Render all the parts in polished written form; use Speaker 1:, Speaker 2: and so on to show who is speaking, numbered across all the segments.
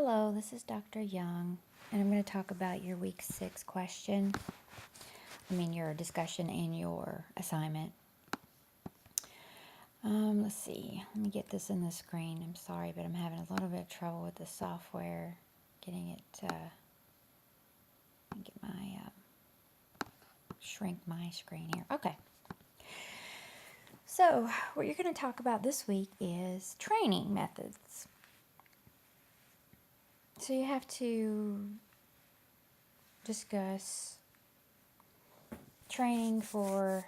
Speaker 1: Hello, this is Dr. Young, and I'm going to talk about your week 6 question. Your discussion and your assignment. Let's see. Let me get this in the screen. I'm sorry, but I'm having a little bit of trouble with the software getting it. Get my shrink my screen here. Okay. So, what you're going to talk about this week is training methods. So you have to discuss training for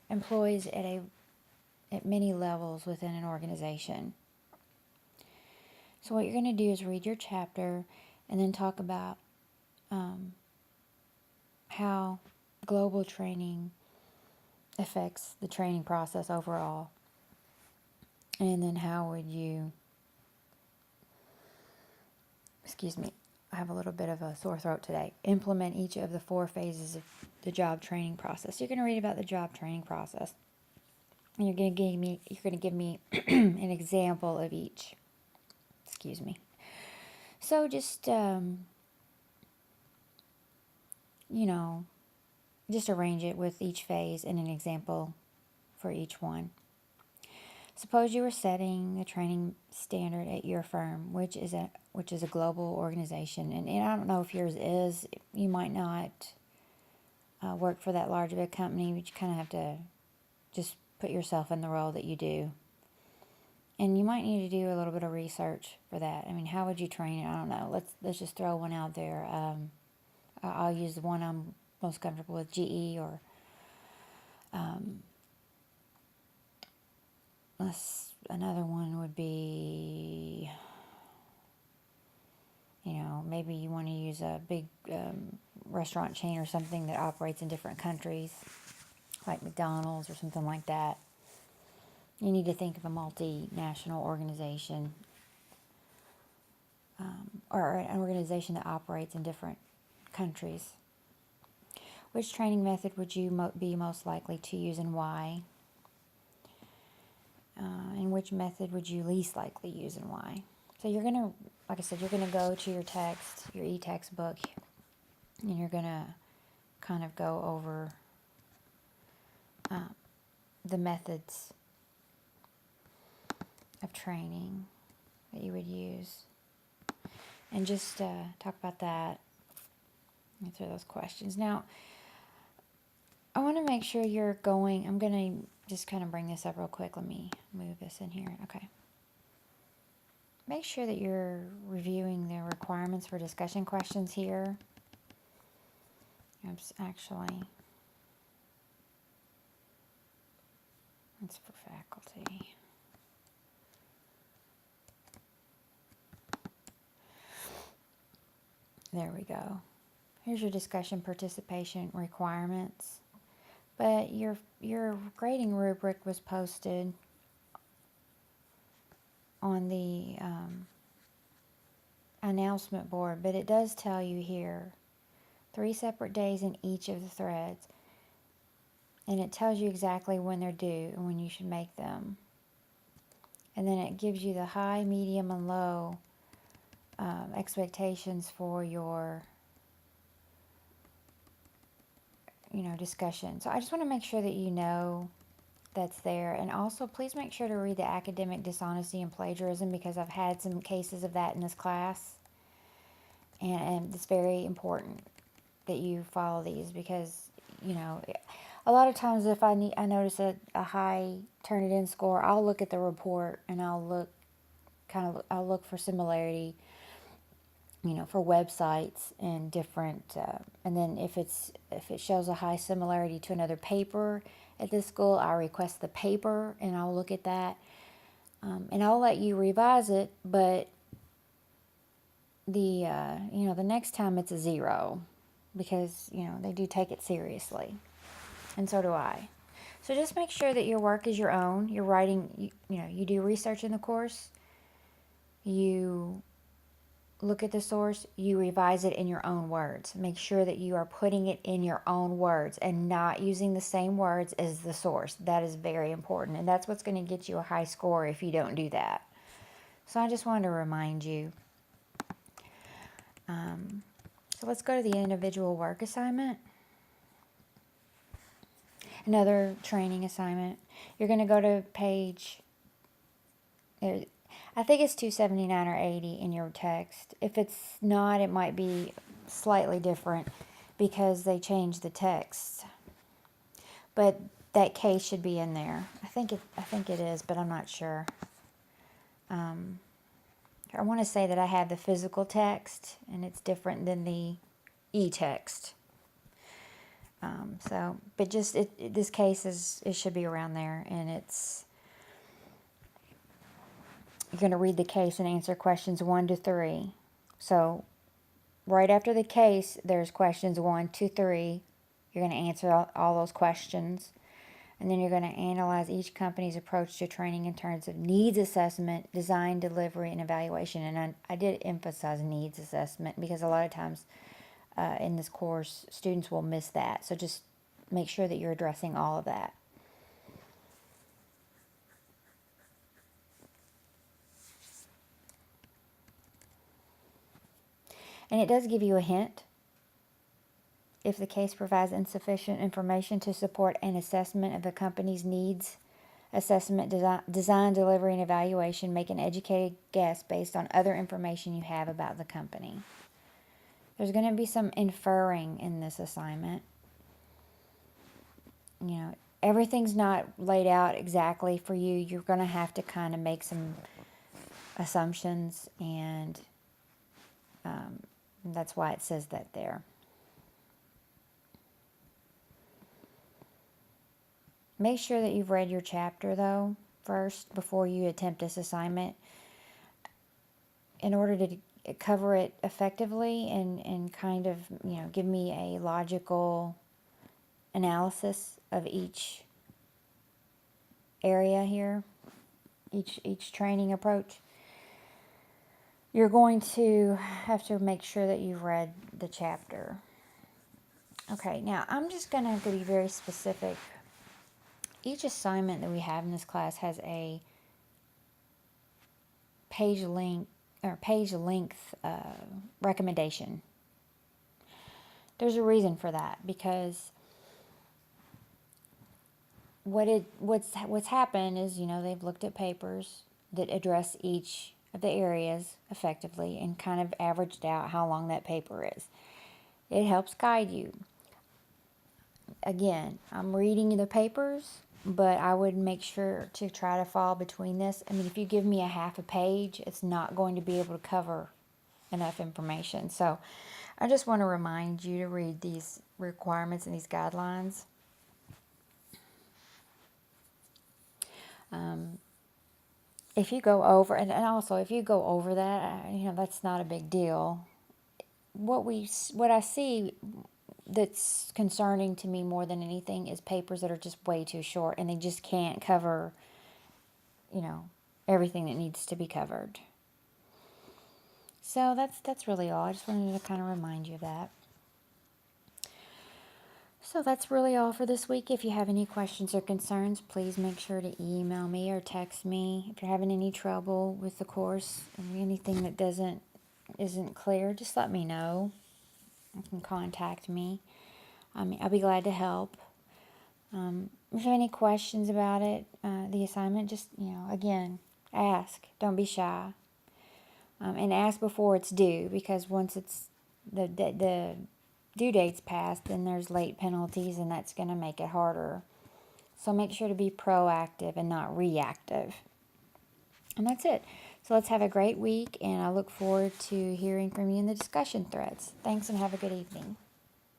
Speaker 1: employees at many levels within an organization. So what you're going to do is read your chapter and then talk about how global training affects the training process overall. And then how would you, I have a little bit of a sore throat today, implement each of the 4 phases of the job training process. You're going to read about the job training process. And you're going to give me an example of each. So just, just arrange it with each phase and an example for each one. Suppose you were setting the training standard at your firm, which is a global organization, and I don't know if yours is. You might not work for that large of a company, but you kind of have to just put yourself in the role that you do. And you might need to do a little bit of research for that. How would you train it? I don't know. Let's just throw one out there. I'll use the one I'm most comfortable with, GE, or another one would be, maybe you want to use a big restaurant chain or something that operates in different countries, like McDonald's or something like that. You need to think of a multinational organization, or an organization that operates in different countries. Which training method would you be most likely to use and why? And which method would you least likely use and why? So you're going to, like I said, you're going to go to your text, your e-text book, and you're going to kind of go over the methods of training that you would use. And just talk about that, answer those questions. Now, I want to make sure you're going, I'm going to just kind of bring this up real quick. Let me move this in here. Okay. Make sure that you're reviewing the requirements for discussion questions here. Actually, it's for faculty. There we go. Here's your discussion participation requirements. But your grading rubric was posted on the announcement board, but it does tell you here 3 separate days in each of the threads, and it tells you exactly when they're due and when you should make them. And then it gives you the high, medium, and low expectations for your discussion. So I just want to make sure that you know that's there. And also, please make sure to read the academic dishonesty and plagiarism, because I've had some cases of that in this class. And it's very important that you follow these, because, a lot of times if I notice a high Turnitin score, I'll look at the report and I'll look for similarity, for websites and different, and then if it shows a high similarity to another paper at this school, I request the paper and I'll look at that, and I'll let you revise it, but the next time it's a 0, because they do take it seriously, and so do I. So just make sure that your work is your own. You're writing, you do research in the course, you look at the source, you revise it in your own words. Make sure that you are putting it in your own words and not using the same words as the source. That is very important, and that's what's going to get you a high score if you don't do that. So I just wanted to remind you. So let's go to the individual work assignment. Another training assignment. You're going to go to page, I think it's 279 or 80 in your text. If it's not, it might be slightly different because they changed the text. But that case should be in there. I think it is, but I'm not sure. I want to say that I have the physical text, and it's different than the e-text. But just this case it should be around there, and you're going to read the case and answer questions 1 to 3. So right after the case, there's questions 1 to 3. You're going to answer all those questions. And then you're going to analyze each company's approach to training in terms of needs assessment, design, delivery, and evaluation. And I did emphasize needs assessment because a lot of times in this course, students will miss that. So just make sure that you're addressing all of that. And it does give you a hint. If the case provides insufficient information to support an assessment of the company's needs, assessment, design, delivery, and evaluation, make an educated guess based on other information you have about the company. There's going to be some inferring in this assignment. You know, everything's not laid out exactly for you. You're going to have to kind of make some assumptions, and that's why it says that there. Make sure that you've read your chapter, though, first, before you attempt this assignment, in order to cover it effectively and kind of, give me a logical analysis of each area here, each training approach. You're going to have to make sure that you've read the chapter. Okay, now I'm just going to have to be very specific. Each assignment that we have in this class has a page length recommendation. There's a reason for that, because what's happened is, they've looked at papers that address each of the areas effectively and kind of averaged out how long that paper is. It helps guide you. Again, I'm reading the papers, but I would make sure to try to fall between this. I mean, if you give me a half a page, it's not going to be able to cover enough information. So I just want to remind you to read these requirements and these guidelines. If you go over, and also if you go over that, that's not a big deal. What I see that's concerning to me more than anything is papers that are just way too short and they just can't cover, everything that needs to be covered. So that's really all. I just wanted to kind of remind you of that. So that's really all for this week. If you have any questions or concerns, please make sure to email me or text me. If you're having any trouble with the course or anything that isn't clear, just let me know. You can contact me. I'll be glad to help. If you have any questions about it, the assignment, just, again, ask. Don't be shy. And ask before it's due, because once it's the due date's passed, then there's late penalties, and that's going to make it harder. So make sure to be proactive and not reactive. And that's it. So let's have a great week, and I look forward to hearing from you in the discussion threads. Thanks, and have a good evening.